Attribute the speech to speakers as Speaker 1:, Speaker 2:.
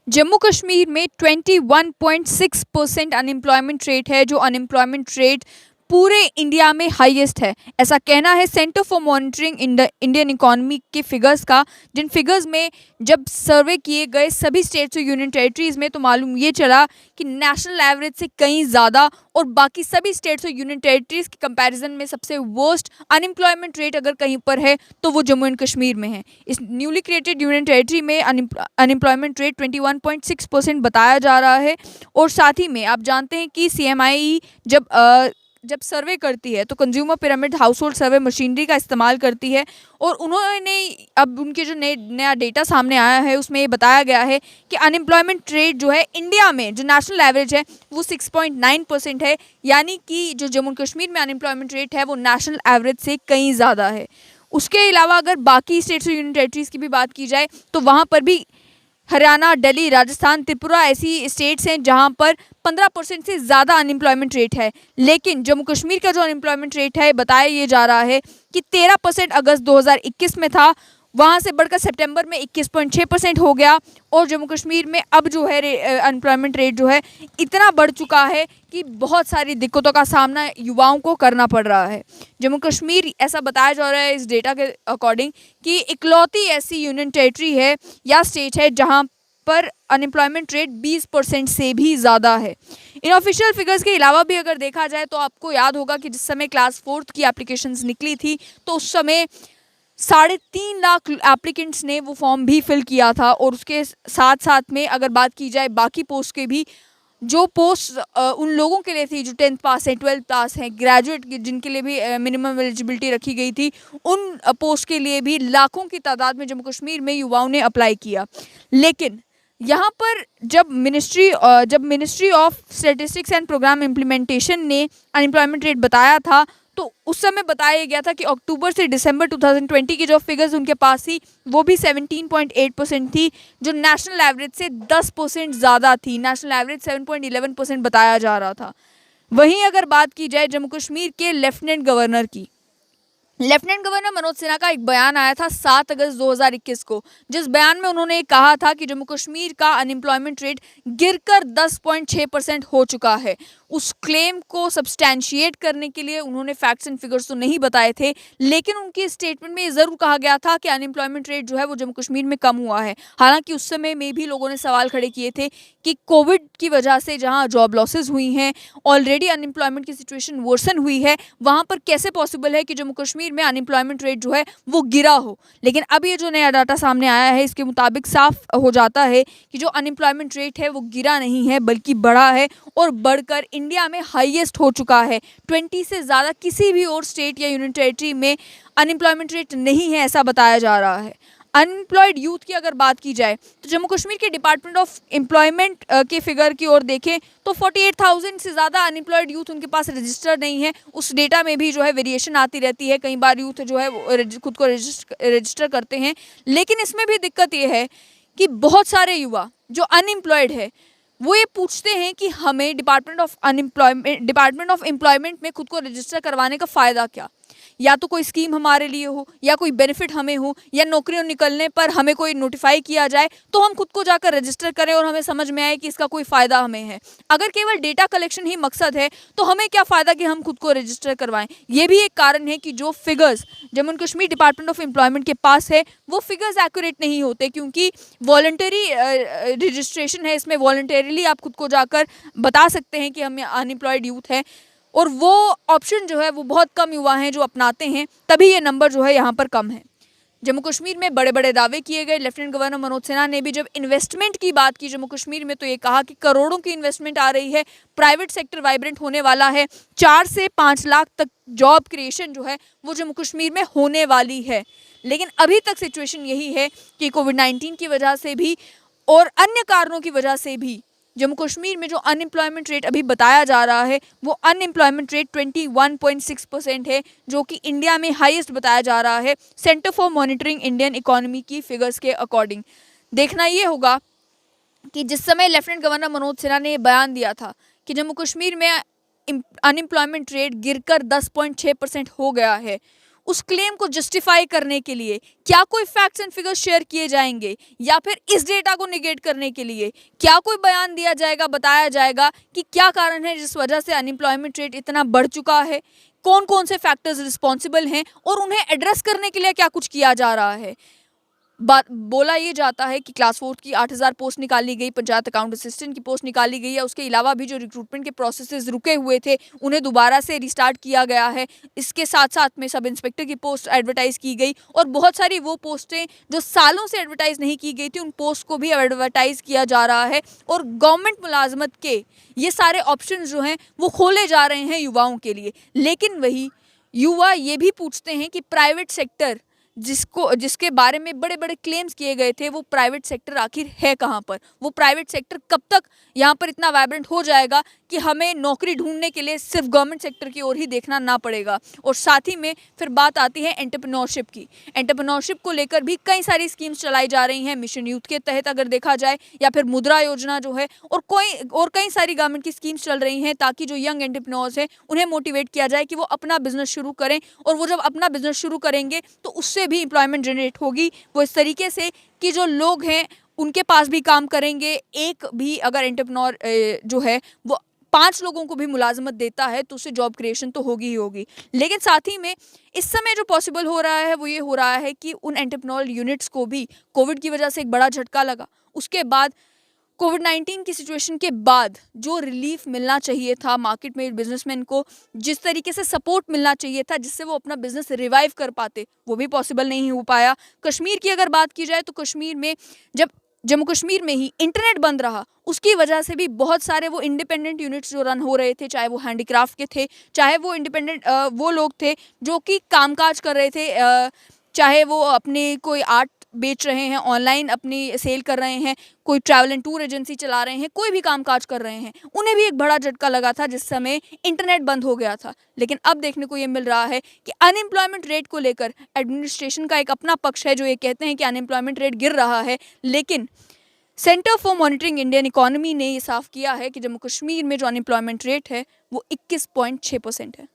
Speaker 1: जम्मू कश्मीर में 21.6% unemployment rate है, जो अनएम्प्लॉयमेंट रेट पूरे इंडिया में हाईएस्ट है। ऐसा कहना है centre for monitoring Indian economy के फिगर्स का, जिन फिगर्स में जब सर्वे किए गए सभी स्टेट्स और यूनियन टेरिटरीज में, तो मालूम ये चला कि नेशनल एवरेज से कहीं ज़्यादा और बाकी सभी स्टेट्स और यूनियन टेरिटरीज के कंपैरिजन में सबसे वर्स्ट अनएम्प्लॉयमेंट रेट अगर कहीं पर है तो वो जम्मू एंड कश्मीर में है। इस न्यूली क्रिएटेड यूनियन टेरिटरी में अनएम्प्लॉयमेंट रेट 21.6% बताया जा रहा है। और साथ ही में आप जानते हैं कि सीएमआई जब सर्वे करती है तो कंज्यूमर पिरामिड हाउस होल्ड सर्वे मशीनरी का इस्तेमाल करती है, और उन्होंने अब उनके जो नया डेटा सामने आया है उसमें ये बताया गया है कि अनएम्प्लॉयमेंट रेट जो है इंडिया में जो नेशनल एवरेज है वो 6.9% है, यानी कि जो जम्मू कश्मीर में अनएम्प्लॉयमेंट रेट है वो नेशनल एवरेज से कहीं ज़्यादा है। उसके अलावा अगर बाकी स्टेट्स और यूनियन टेरिटरीज की भी बात की जाए तो वहाँ पर भी हरियाणा, दिल्ली, राजस्थान, त्रिपुरा ऐसी स्टेट्स हैं जहां पर 15% से ज़्यादा अनएम्प्लॉयमेंट रेट है। लेकिन जम्मू कश्मीर का जो अनएम्प्लॉयमेंट रेट है बताया ये जा रहा है कि 13% अगस्त 2021 में था, वहां से बढ़कर सितंबर में 21.6% हो गया। और जम्मू कश्मीर में अब जो है अनएम्प्लॉयमेंट रेट जो है इतना बढ़ चुका है कि बहुत सारी दिक्कतों का सामना युवाओं को करना पड़ रहा है। जम्मू कश्मीर, ऐसा बताया जा रहा है इस डेटा के अकॉर्डिंग, कि इकलौती ऐसी यूनियन टेरिटरी है या स्टेट है जहां पर अनएम्प्लॉयमेंट रेट 20% से भी ज़्यादा है। इन ऑफिशियल फिगर्स के अलावा भी अगर देखा जाए तो आपको याद होगा कि जिस समय क्लास 4th की एप्लीकेशंस निकली थी तो उस समय 3.5 लाख एप्लीकेंट्स ने वो फॉर्म भी फिल किया था। और उसके साथ साथ में अगर बात की जाए बाकी पोस्ट के भी, जो पोस्ट उन लोगों के लिए थी जो 10th पास है, 12th पास है, ग्रेजुएट जिनके लिए भी मिनिमम एलिजिबिलिटी रखी गई थी, उन पोस्ट के लिए भी लाखों की तादाद में जम्मू कश्मीर में युवाओं ने अप्लाई किया। लेकिन यहाँ पर जब ministry of statistics and programme implementation ने अनएम्प्लॉयमेंट रेट बताया था तो उस समय बताया गया था कि अक्टूबर से दिसंबर 2020 की जो फिगर्स उनके पास थी वो भी 17.8% थी, जो नेशनल एवरेज से 10% ज़्यादा थी। नेशनल एवरेज 7.11% बताया जा रहा था। वहीं अगर बात की जाए जम्मू कश्मीर के लेफ्टिनेंट गवर्नर की, लेफ्टिनेंट गवर्नर मनोज सिन्हा का एक बयान आया था 7 अगस्त 2021 को, जिस बयान में उन्होंने कहा था कि जम्मू कश्मीर का अनएम्प्लॉयमेंट रेट गिरकर 10.6% हो चुका है। उस क्लेम को सब्सटैंशिएट करने के लिए उन्होंने फैक्ट्स एंड फिगर्स तो नहीं बताए थे, लेकिन उनकी स्टेटमेंट में ये ज़रूर कहा गया था कि अनएम्प्लॉयमेंट रेट जो है वो जम्मू कश्मीर में कम हुआ है। हालांकि उस समय में भी लोगों ने सवाल खड़े किए थे कि कोविड की वजह से जहाँ जॉब लॉसेज हुई हैं, ऑलरेडी अनएम्प्लॉयमेंट की सिचुएशन वर्सन हुई है, वहाँ पर कैसे पॉसिबल है कि जम्मू कश्मीर में अनएम्प्लॉयमेंट रेट जो है वो गिरा हो। लेकिन अब ये जो नया डाटा सामने आया है इसके मुताबिक साफ हो जाता है कि जो अनएम्प्लॉयमेंट रेट है वो गिरा नहीं है बल्कि बढ़ा है, और बढ़कर इंडिया में हाईएस्ट हो चुका है। 20 से ज़्यादा किसी भी और स्टेट या यूनियन टेरिटरी में अनएम्प्लॉयमेंट रेट नहीं है, ऐसा बताया जा रहा है। अनएम्प्लॉयड यूथ की अगर बात की जाए तो जम्मू कश्मीर के डिपार्टमेंट ऑफ एम्प्लॉयमेंट के फिगर की ओर देखें तो 48,000 से ज़्यादा अनएम्प्लॉयड यूथ उनके पास रजिस्टर नहीं है। उस डेटा में भी जो है वेरिएशन आती रहती है, कई बार यूथ जो है वो खुद को रजिस्टर करते हैं। लेकिन इसमें भी दिक्कत ये है कि बहुत सारे युवा जो अनएम्प्लॉयड है वो ये पूछते हैं कि हमें डिपार्टमेंट ऑफ एम्प्लॉयमेंट में खुद को रजिस्टर करवाने का फ़ायदा क्या। या तो कोई स्कीम हमारे लिए हो, या कोई बेनिफिट हमें हो, या नौकरियों निकलने पर हमें कोई नोटिफाई किया जाए तो हम खुद को जाकर रजिस्टर करें और हमें समझ में आए कि इसका कोई फ़ायदा हमें है। अगर केवल डेटा कलेक्शन ही मकसद है तो हमें क्या फ़ायदा कि हम खुद को रजिस्टर करवाएं। ये भी एक कारण है कि जो figures Jammu Kashmir department of employment के पास है वो फिगर्स एक्यूरेट नहीं होते, क्योंकि वॉलंटरी रजिस्ट्रेशन है। इसमें वॉलंटरीली आप खुद को जाकर बता सकते हैं कि हम अनएम्प्लॉयड यूथ हैं, और वो ऑप्शन जो है वो बहुत कम युवा हैं जो अपनाते हैं, तभी ये नंबर जो है यहाँ पर कम है। जम्मू कश्मीर में बड़े बड़े दावे किए गए। लेफ्टिनेंट गवर्नर मनोज सिन्हा ने भी जब इन्वेस्टमेंट की बात की जम्मू कश्मीर में तो ये कहा कि करोड़ों की इन्वेस्टमेंट आ रही है, प्राइवेट सेक्टर वाइब्रेंट होने वाला है, 4 से 5 लाख तक जॉब क्रिएशन जो है वो जम्मू कश्मीर में होने वाली है। लेकिन अभी तक सिचुएशन यही है कि कोविड-19 की वजह से भी और अन्य कारणों की वजह से भी जम्मू कश्मीर में जो अनएम्प्लॉयमेंट रेट अभी बताया जा रहा है वो अनएम्प्लॉयमेंट रेट 21.6% है, जो कि इंडिया में हाईएस्ट बताया जा रहा है centre for monitoring Indian economy की फिगर्स के अकॉर्डिंग। देखना ये होगा कि जिस समय लेफ्टिनेंट गवर्नर मनोज सिन्हा ने बयान दिया था कि जम्मू कश्मीर में अनएम्प्लॉयमेंट रेट गिरकर 10.6% हो गया है, उस क्लेम को जस्टिफाई करने के लिए क्या कोई फैक्ट्स एंड फिगर्स शेयर किए जाएंगे, या फिर इस डेटा को निगेट करने के लिए क्या कोई बयान दिया जाएगा, बताया जाएगा कि क्या कारण है जिस वजह से अनएम्प्लॉयमेंट रेट इतना बढ़ चुका है, कौन कौन से फैक्टर्स रिस्पॉन्सिबल हैं और उन्हें एड्रेस करने के लिए क्या कुछ किया जा रहा है। बात बोला ये जाता है कि क्लास 4 की 8,000 पोस्ट निकाली गई, पंचायत अकाउंट असिस्टेंट की पोस्ट निकाली गई है, उसके अलावा भी जो रिक्रूटमेंट के प्रोसेसेस रुके हुए थे उन्हें दोबारा से रिस्टार्ट किया गया है। इसके साथ साथ में सब इंस्पेक्टर की पोस्ट एडवर्टाइज़ की गई और बहुत सारी वो पोस्टें जो सालों से एडवर्टाइज़ नहीं की गई थी उन पोस्ट को भी एडवर्टाइज़ किया जा रहा है और गवर्नमेंट मुलाजमत के ये सारे ऑप्शन जो हैं वो खोले जा रहे हैं युवाओं के लिए। लेकिन वही युवा ये भी पूछते हैं कि प्राइवेट सेक्टर जिसके बारे में बड़े बड़े क्लेम्स किए गए थे, वो प्राइवेट सेक्टर आखिर है कहाँ पर, वो प्राइवेट सेक्टर कब तक यहाँ पर इतना वाइब्रेंट हो जाएगा कि हमें नौकरी ढूंढने के लिए सिर्फ गवर्नमेंट सेक्टर की ओर ही देखना ना पड़ेगा। और साथ ही में फिर बात आती है एंटरप्रेन्योरशिप की। एंटरप्रेन्योरशिप को लेकर भी कई सारी स्कीम्स चलाई जा रही हैं, मिशन यूथ के तहत अगर देखा जाए, या फिर मुद्रा योजना जो है, और कई सारी गवर्नमेंट की स्कीम्स चल रही हैं ताकि जो यंग एंटरप्रेन्योर्स हैं उन्हें मोटिवेट किया जाए कि वो अपना बिजनेस शुरू करें। और वो जब अपना बिजनेस शुरू करेंगे तो उससे भी एम्प्लॉयमेंट जनरेट होगी। वो इस तरीके से कि जो लोग हैं उनके पास भी काम करेंगे। एक भी अगर एंटरप्रेन्योर जो है वो 5 लोगों को भी मुलाजमत देता है तो उससे जॉब क्रिएशन तो होगी ही होगी। लेकिन साथ ही में इस समय जो पॉसिबल हो रहा है वो ये हो रहा है कि उन एंटरप्रेन्योर यूनिट्स को भी कोविड की वजह से एक बड़ा झटका लगा। उसके बाद कोविड-19 की सिचुएशन के बाद जो रिलीफ मिलना चाहिए था मार्केट में बिजनेसमैन को, जिस तरीके से सपोर्ट मिलना चाहिए था जिससे वो अपना बिजनेस रिवाइव कर पाते, वो भी पॉसिबल नहीं हो पाया। कश्मीर की अगर बात की जाए तो कश्मीर में जब जम्मू कश्मीर में ही इंटरनेट बंद रहा, उसकी वजह से भी बहुत सारे वो इंडिपेंडेंट यूनिट्स जो रन हो रहे थे, चाहे वो हैंडीक्राफ्ट के थे, चाहे वो इंडिपेंडेंट वो लोग थे जो कि कामकाज कर रहे थे, चाहे वो अपने कोई आर्ट बेच रहे हैं, ऑनलाइन अपनी सेल कर रहे हैं, कोई ट्रैवल एंड टूर एजेंसी चला रहे हैं, कोई भी कामकाज कर रहे हैं, उन्हें भी एक बड़ा झटका लगा था जिस समय इंटरनेट बंद हो गया था। लेकिन अब देखने को ये मिल रहा है कि अनएम्प्लॉयमेंट रेट को लेकर एडमिनिस्ट्रेशन का एक अपना पक्ष है जो ये कहते हैं कि अनएम्प्लॉयमेंट रेट गिर रहा है, लेकिन centre for monitoring Indian economy ने ये साफ किया है कि जम्मू कश्मीर में जो अनएम्प्लॉयमेंट रेट है वो 21.6% है।